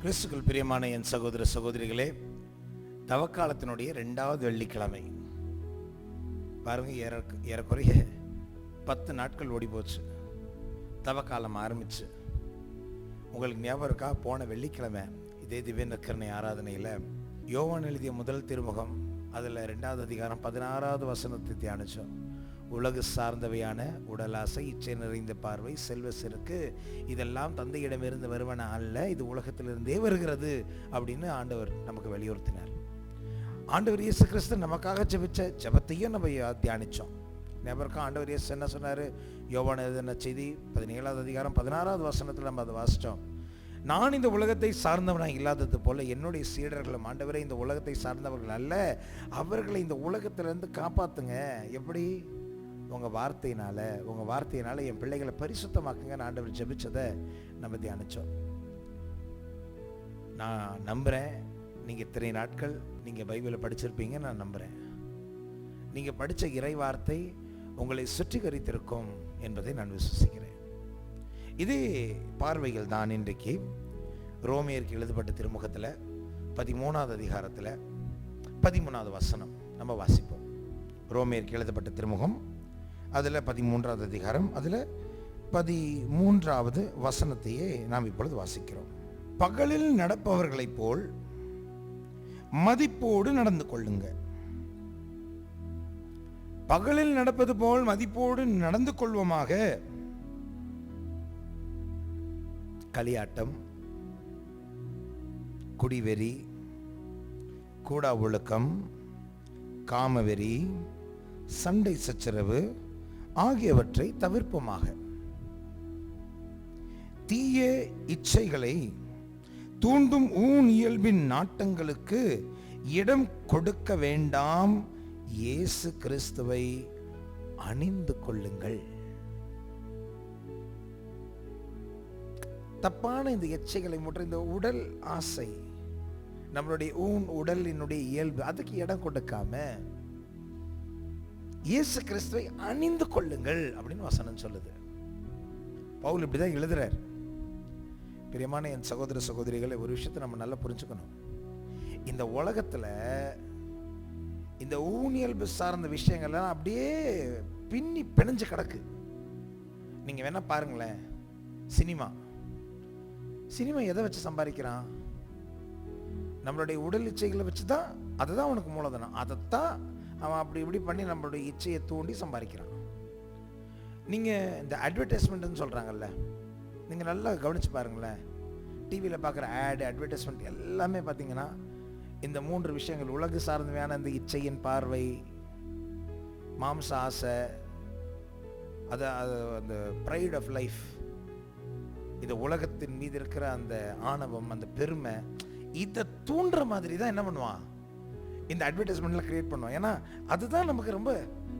கிறிஸ்துக்குள் பிரியமான என் சகோதர சகோதரிகளே, தவக்காலத்தினுடைய 2வது வெள்ளிக்கிழமை பாருங்க. ஏறக்குறைய 10 நாட்கள் ஓடி போச்சு. தவக்காலம் ஆரம்பிச்சு. உங்களுக்கு ஞாபகம் இருக்கா? போன வெள்ளிக்கிழமை இதே திவ்ய நற்கருணை ஆராதனையில் யோவான் எழுதிய முதல் திருமுகம், அதில் 2வது அதிகாரம் 16வது வசனத்தை தியானிச்சோம். உலகு சார்ந்தவையான உடலாசை, இச்சை நிறைந்த பார்வை, செல்வ செருக்கு, இதெல்லாம் தந்தையிடமிருந்து வருவன அல்ல, இது உலகத்திலிருந்தே வருகிறது அப்படின்னு ஆண்டவர் நமக்கு வலியுறுத்தினார். ஆண்டவர் இயேசு கிறிஸ்து நமக்காக ஜெபிச்ச ஜெபத்தையும் நம்ம தியானித்தோம். ஞாபகம் ஆண்டவர் இயேசு என்ன சொன்னார்? யோவான் எழுதின செய்தி 17வது அதிகாரம் 16வது வசனத்தில் நம்ம அதை வாசித்தோம். நான் இந்த உலகத்தை சார்ந்தவனாக இல்லாதது போல என்னுடைய சீடர்களும், ஆண்டவரே இந்த உலகத்தை சார்ந்தவர்கள் அல்ல, அவர்களை இந்த உலகத்திலிருந்து காப்பாற்றுங்க. எப்படி? உங்கள் வார்த்தையினால என் பிள்ளைகளை பரிசுத்தமாக்குங்கன்னு ஆண்டவர் ஜெபிச்சதை நம்ம தியானித்தோம். நான் நம்புகிறேன், நீங்கள் இத்தனை நாட்கள் நீங்கள் பைபிளை படிச்சிருப்பீங்க. நான் நம்புகிறேன் நீங்கள் படித்த இறை வார்த்தை உங்களை சுற்றிகரித்திருக்கும் என்பதை நான் விசுவசிக்கிறேன். இதே பார்வைகள் தான் இன்றைக்கு ரோமியருக்கு எழுதப்பட்ட திருமுகத்தில் 13வது அதிகாரத்தில் 13வது வசனம் நம்ம வாசிப்போம். ரோமியருக்கு எழுதப்பட்ட திருமுகம், அதில் 13வது அதிகாரம், அதில் 13வது வசனத்தையே நாம் இப்பொழுது வாசிக்கிறோம். பகலில் நடப்பவர்களைப் போல் மதிப்போடு நடந்து கொள்ளுங்க. பகலில் நடப்பது போல் மதிப்போடு நடந்து கொள்வோமாக. களியாட்டம், குடிவெறி, கூடா ஒழுக்கம், காமவெறி, சண்டை சச்சரவு ஆகியவற்றை தவிர்ப்போமாக. தீய இச்சைகளை தூண்டும் ஊன் இயல்பின் நாட்டங்களுக்கு இடம் கொடுக்க வேண்டாம். இயேசு கிறிஸ்துவை அணிந்து கொள்ளுங்கள். தப்பான இந்த இச்சைகளை முற்ற இந்த உடல் ஆசை, நம்மளுடைய உடலினுடைய இயல்பு, அதுக்கு இடம் கொடுக்காம இயேசு கிறிஸ்துவை அணிந்து கொள்ளுங்கள் அப்படின்னு வசனம் சொல்லுது. பவுல் இப்படிதான் எழுதுறார். பிரியமான என் சகோதர சகோதரிகளை, ஒரு விஷயத்தை நம்ம நல்லா புரிஞ்சுக்கணும். இந்த உலகத்துல இந்த ஊனியல்பு சார்ந்த விஷயங்கள்லாம் அப்படியே பின்னி பிணைஞ்சு கிடக்கு. நீங்க வேணா பாருங்களேன், சினிமா எதை வச்சு சம்பாதிக்கிறான்? நம்மளுடைய உடல் இச்சைகளை வச்சுதான். அதுதான் உனக்கு மூலதனம். அதைத்தான் அவன் அப்படி இப்படி பண்ணி நம்மளுடைய இச்சையை தூண்டி சம்பாதிக்கிறான். நீங்கள் இந்த அட்வர்டைஸ்மெண்ட்னு சொல்கிறாங்கல்ல, நீங்கள் நல்லா கவனித்து பாருங்களேன். டிவியில் பார்க்குற அட்வர்டைஸ்மெண்ட் எல்லாமே பார்த்தீங்கன்னா இந்த 3 விஷயங்கள்: உலகு சார்ந்தவையான இந்த இச்சையின் பார்வை, மாம்ச ஆசை, அது அந்த ப்ரைட் ஆஃப் லைஃப், இந்த உலகத்தின் மீது இருக்கிற அந்த ஆணவம், அந்த பெருமை, இதை தூண்டுற மாதிரி தான் என்ன பண்ணுவான்? இந்த அட்வர்டைஸ்மெண்ட்லாம் கிரியேட் பண்ணுவோம். ஏன்னா அதுதான் நமக்கு ரொம்ப,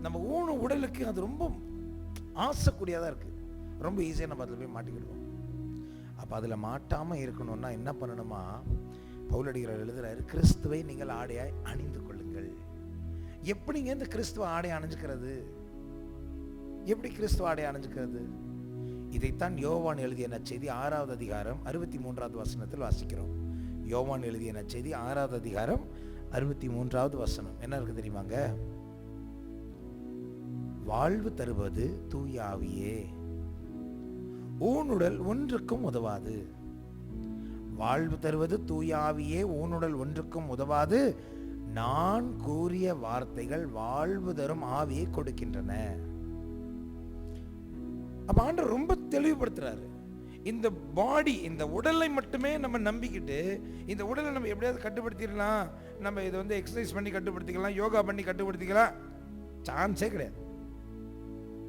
நம்ம உடலுக்கு அது ரொம்ப ஆசைக்கூடியதாக இருக்குது. ரொம்ப ஈஸியாக நம்ம அதில் போய் மாட்டிக்கிடுவோம். அப்போ அதில் மாட்டாமல் இருக்கணும்னா என்ன பண்ணணுமா? பவுலடிகர் எழுதுறாரு, கிறிஸ்துவை நீங்கள் ஆடையாய் அணிந்து கொள்ளுங்கள். எப்படிங்க இந்த கிறிஸ்துவ ஆடை அணிஞ்சுக்கிறது? எப்படி கிறிஸ்துவ ஆடை அணிஞ்சுக்கிறது? இதைத்தான் யோவான் எழுதிய நற்செய்தி 6வது அதிகாரம் 63வது வசனத்தில் வாசிக்கிறோம். யோவான் எழுதிய நற்செய்தி 6வது அதிகாரம் 63வது வசனம் என்ன இருக்கு தெரியுமாங்க? வாழ்வு தருவது தூய ஆவியே, ஊனுடல் ஒன்றுக்கும் உதவாது. வாழ்வு தருவது தூய ஆவியே, ஊனுடல் ஒன்றுக்கும் உதவாது. நான் கூறிய வார்த்தைகள் வாழ்வு தரும் ஆவியை கொடுக்கின்றன. அப்ப ஆண்டவர் ரொம்ப தெளிவுபடுத்துறாரு. இந்த பாடி, இந்த உடலை மட்டுமே நம்ம நம்பிக்கிட்டு, இந்த உடலை நம்ம எப்படியாவது கட்டுப்படுத்திடலாம், நம்ம இதை வந்து எக்ஸசைஸ் பண்ணி கட்டுப்படுத்திக்கலாம், யோகா பண்ணி கட்டுப்படுத்திக்கலாம், சான்ஸே கிடையாது.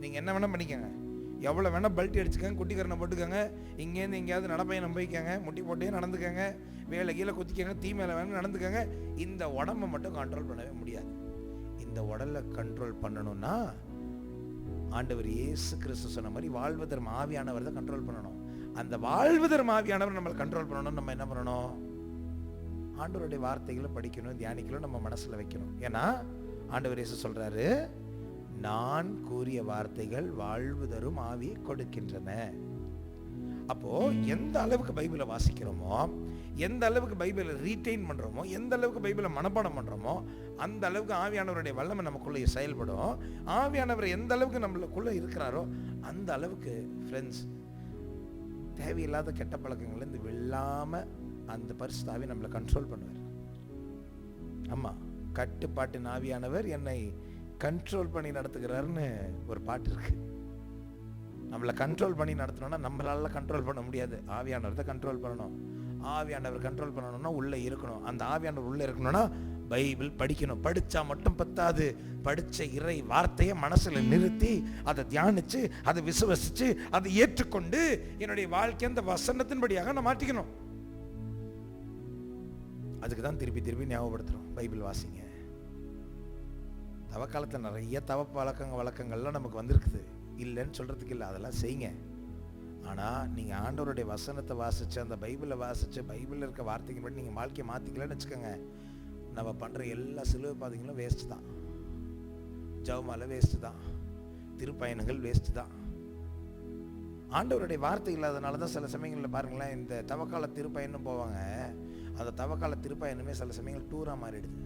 நீங்கள் என்ன வேணால் பண்ணிக்கோங்க, எவ்வளோ வேணால் பல்ட்டி அடிச்சுக்கோங்க, குட்டிக்கரணை போட்டுக்கோங்க, இங்கேருந்து எங்கேயாவது நடப்பையன் நம்பிக்கோங்க, முட்டி போட்டே நடந்துக்கோங்க, வேலை கீழே குத்திக்கோங்க, தீ மேலே வேணும் நடந்துக்கோங்க, இந்த உடம்பை மட்டும் கண்ட்ரோல் பண்ணவே முடியாது. இந்த உடலை கண்ட்ரோல் பண்ணணும்னா ஆண்டவர் இயேசு கிறிஸ்து சொன்ன மாதிரி வாழ்வதற்கு ஆவியானவர் தான் கண்ட்ரோல் பண்ணணும். அந்த வாழ்வதற்கு ஆவியானவர் நம்மளை கண்ட்ரோல் பண்ணணும். நம்ம என்ன பண்ணணும்? ஆண்டவருடைய வார்த்தைகளை படிக்கணும், தியானிக்கணும், நம்ம மனசுல வைக்கணும். ஏன்னா ஆண்டவர் இயேசு சொல்றாரு, நான் கூறிய வார்த்தைகள் வாழ்வு தரும் ஆவியை கொடுக்கின்றன. அப்போ எந்த அளவுக்கு பைபிளை வாசிக்கிறோமோ, எந்த அளவுக்கு பைபிளை ரீட்டைன் பண்ணுறோமோ, எந்த அளவுக்கு பைபிளை மனப்பாடம் பண்ணுறோமோ, அந்த அளவுக்கு ஆவியானவருடைய வல்லமை நமக்குள்ளே செயல்படும். ஆவியானவர் எந்த அளவுக்கு நம்மளுக்குள்ளே இருக்கிறாரோ அந்த அளவுக்கு ஃப்ரெண்ட்ஸ் தேவையில்லாத கெட்ட பழக்கங்கள்லேருந்து வெல்லாமல் அந்த பரிசுத்த ஆவி நம்மளை கண்ட்ரோல் பண்ணுவார். ஆமாம், கட்டுப்பாட்டின் ஆவியானவர் என்னை கண்ட்ரோல் பண்ணி நடத்துகிறாருன்னு ஒரு பாட்டு இருக்கு. நம்மளை கண்ட்ரோல் பண்ணி நடத்தணும்னா நம்மளால கண்ட்ரோல் பண்ண முடியாது, ஆவியானவர் தான் கண்ட்ரோல் பண்ணணும். ஆவியானவர் கண்ட்ரோல் பண்ணணும்னா உள்ளே இருக்கணும். அந்த ஆவியானவர் உள்ளே இருக்கணும்னா பைபிள் படிக்கணும். படித்தா மட்டும் பத்தாது, படித்த இறை வார்த்தையை மனசில் நிறுத்தி அதை தியானித்து அதை விசுவசித்து அதை ஏற்றுக்கொண்டு என்னுடைய வாழ்க்கை அந்த வசனத்தின்படியாக நான் மாற்றிக்கணும். அதுக்கு தான் திருப்பி திருப்பி ஞாபகப்படுத்துகிறோம், பைபிள் வாசிங்க. தவக்காலத்தில் நிறைய தவ வழக்கங்கள்லாம் நமக்கு வந்திருக்குது, இல்லைன்னு சொல்கிறதுக்கு இல்லை, அதெல்லாம் செய்யுங்க. ஆனால் நீங்கள் ஆண்டவருடைய வசனத்தை வாசித்து அந்த பைபிளை வாசித்து பைபிளில் இருக்க வார்த்தைக்கு படி நீங்கள் வாழ்க்கையை மாற்றிக்கலன்னு வச்சுக்கோங்க, நம்ம பண்ணுற எல்லா சிலுவை பாதைகளும் வேஸ்ட்டு தான். ஜெபமாலை வேஸ்ட்டு தான், திருப்பயணங்கள் வேஸ்ட்டு தான். ஆண்டவருடைய வார்த்தை இல்லாதனால தான் சில சமயங்களில் பாருங்களேன், இந்த தவக்கால திருப்பயணம் போவாங்க, அந்த தவக்கால திருப்பயணமே சில சமயங்கள் டூராக மாறிடுது,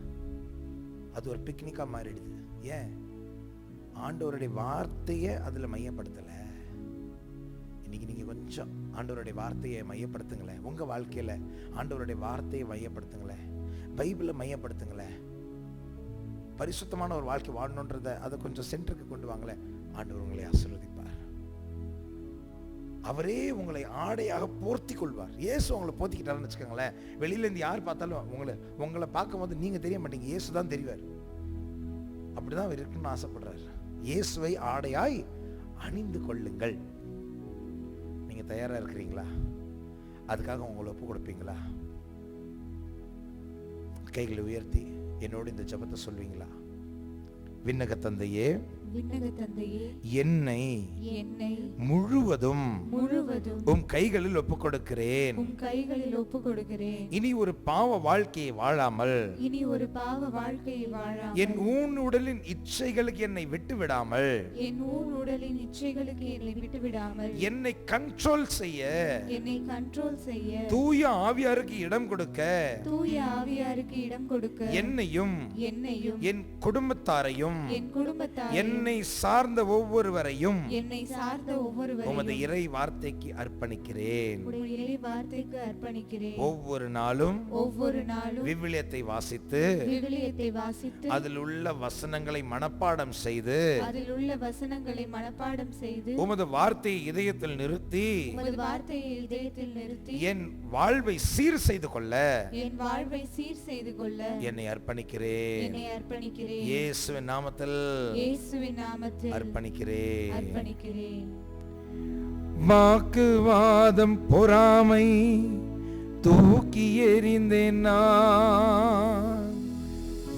அது ஒரு பிக்னிக்காக மாறிடுது. ஏன்? ஆண்டவருடைய வார்த்தையை அதில் மையப்படுத்தலை. இன்னைக்கு நீங்கள் கொஞ்சம் ஆண்டவருடைய வார்த்தையை மையப்படுத்துங்களேன். உங்கள் வாழ்க்கையில் ஆண்டவருடைய வார்த்தையை மையப்படுத்துங்களேன், பைபிளை மையப்படுத்துங்களேன். பரிசுத்தமான ஒரு வாழ்க்கை வாழணுன்றதை அதை கொஞ்சம் சென்டருக்கு கொண்டு வாங்களேன். ஆண்டவர் உங்களை ஆசீர்வதிப்பார். அவரே உங்களை ஆடையாக போர்த்தி கொள்வார். இயேசு உங்களை போத்திக்கிட்டாருன்னு வச்சுக்கோங்களேன், வெளியிலேருந்து யார் பார்த்தாலும் உங்களை பார்க்கும்போது நீங்கள் தெரிய மாட்டீங்க, இயேசு தான் தெரிவார். அப்படிதான் அவர் இருக்குன்னு ஆசைப்படுறாரு. இயேசுவை ஆடையாய் அணிந்து கொள்ளுங்கள். நீங்க தயாரா இருக்கிறீங்களா? அதுக்காக உங்களை ஒப்பு கொடுப்பீங்களா? கைகளை உயர்த்தி என்னோடு இந்த ஜெபத்தை சொல்வீங்களா? விண்ணக தந்தையே, என்னை முழுவதும் உம் கைகளில் ஒப்புக் கொடுக்கிறேன். இனி ஒரு பாவ வாழ்க்கையை வாழாமல் என் ஊன் உடலின் இச்சைகளுக்கு என்னை விட்டு விடாமல் என்னை கண்ட்ரோல் செய்ய தூய ஆவியாருக்கு இடம் கொடுக்க என்னையும் என் குடும்பத்தாரையும் என்னை சார்ந்த ஒவ்வொருவரையும் உமது இறை வார்த்தைக்கு அர்ப்பணிக்கிறேன். ஒவ்வொரு நாளும் விவிலியத்தை வாசித்து அதில் உள்ள வசனங்களை மனப்பாடம் செய்து உமது வார்த்தையை இதயத்தில் நிறுத்தி என் வாழ்வை சீர் செய்து கொள்ள என்னை அர்ப்பணிக்கிறேன். இயேசுவின் நாமத்தில் அர்ப்பணிக்கிறேன். வாக்குவாதம் பொறாமை தூக்கி எறிந்தேன் நான்.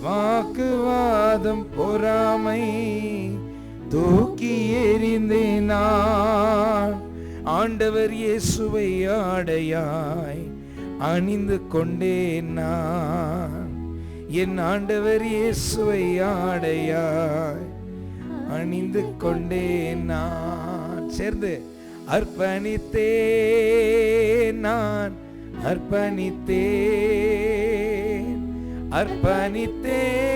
வாக்குவாதம் பொறாமை தூக்கி எறிந்தேன் நான். ஆண்டவர் இயேசுவை ஆடையாய் அணிந்து கொண்டேன் நான். என் ஆண்டவர் இயேசுவை ஆடையாய் அணிந்து கொண்டேன் நான். சேர்ந்து அர்ப்பணித்தேன் நான், அர்ப்பணித்தேன், அர்ப்பணித்தேன்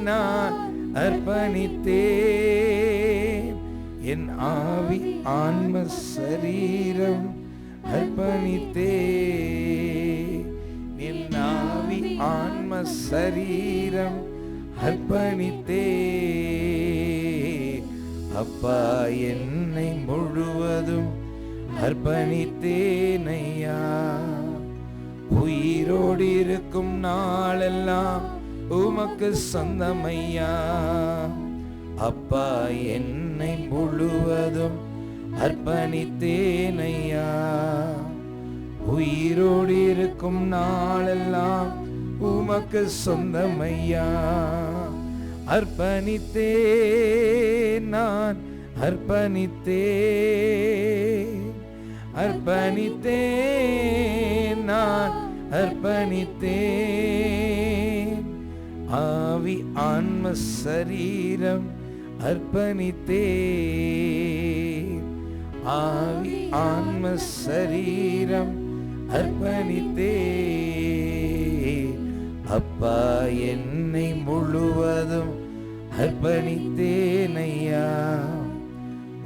நான், அர்ப்பணித்தேன். என் ஆவி ஆன்ம சரீரம் அர்ப்பணித்தேன். என் ஆவி ஆன்ம சரீரம் அர்ப்பணித்தேன். அப்பா, என்னை முழுவதும் அர்ப்பணித்தேனையா. உயிரோடு இருக்கும் நாளெல்லாம் உமக்கு சொந்தமையா. அப்பா, என்னை முழுவதும் அர்ப்பணித்தேனையா. உயிரோடு இருக்கும் நாளெல்லாம் உமக்கு சொந்தமையா. அர்ப்பணித்தேன் நான், அர்ப்பணித்தேன், அர்ப்பணித்தேன் நான், அர்ப்பணித்தேன். ஆவி ஆன்ம சரீரம் அர்ப்பணித்தேன். ஆவி ஆன்ம சரீரம் அர்ப்பணித்தே. அப்பா, என்னை முழுவதும் அர்ப்பணித்தேன் ஐயா.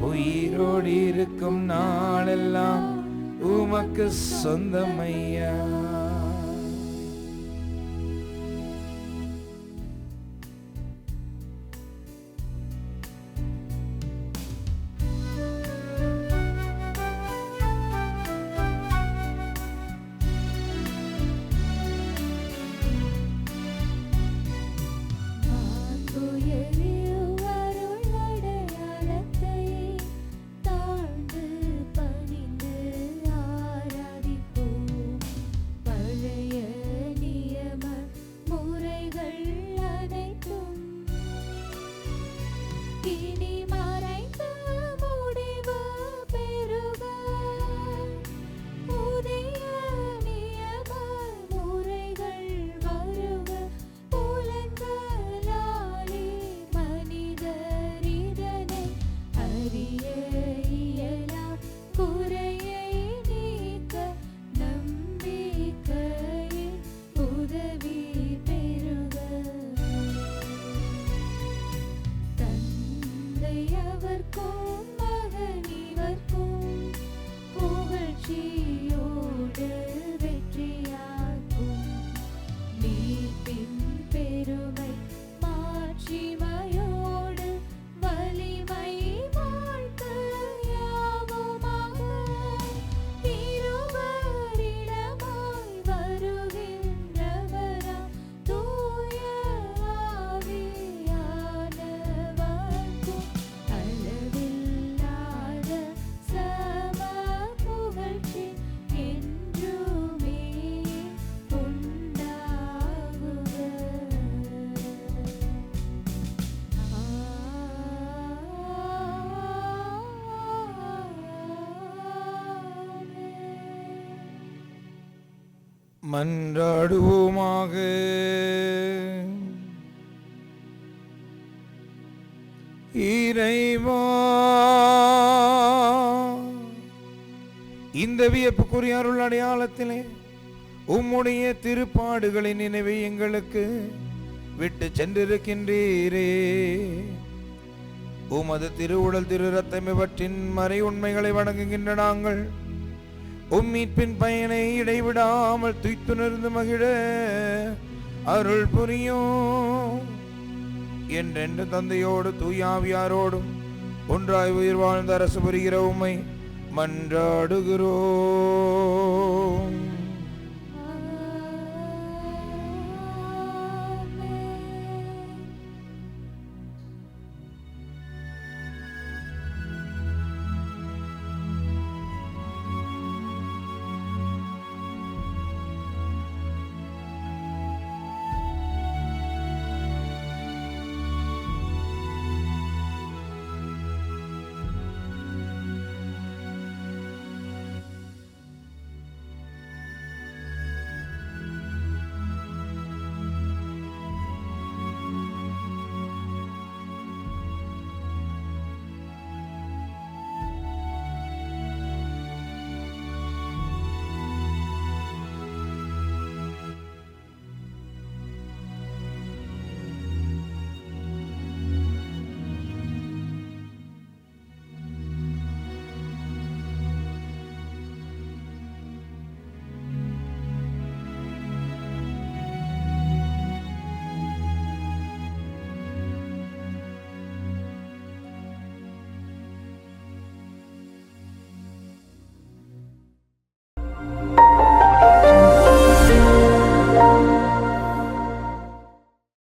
உயிரோடு இருக்கும் நாளெல்லாம் உமக்கு சொந்தம் ஐயா. மன்றாடுவோமாக. இறைவா, இந்த வியப்புக்குரிய அருள் அடையாளத்திலே உம்முடைய திருப்பாடுகளின் நினைவை எங்களுக்கு விட்டு சென்றிருக்கின்றீரே. உமது திருவுடல் திரு ரத்தம் இவற்றின் மறை உண்மைகளை வணங்குகின்ற நாங்கள் உம்மீட்பின் பயனை இடைவிடாமல் துய்த்துணர்ந்து மகிழ அருள் புரியும். என்றென்று தந்தையோடு தூயாவியாரோடும் ஒன்றாய் உயிர் வாழ்ந்த அரசு புரிகிற உம்மை மன்றாடுகிறோம்.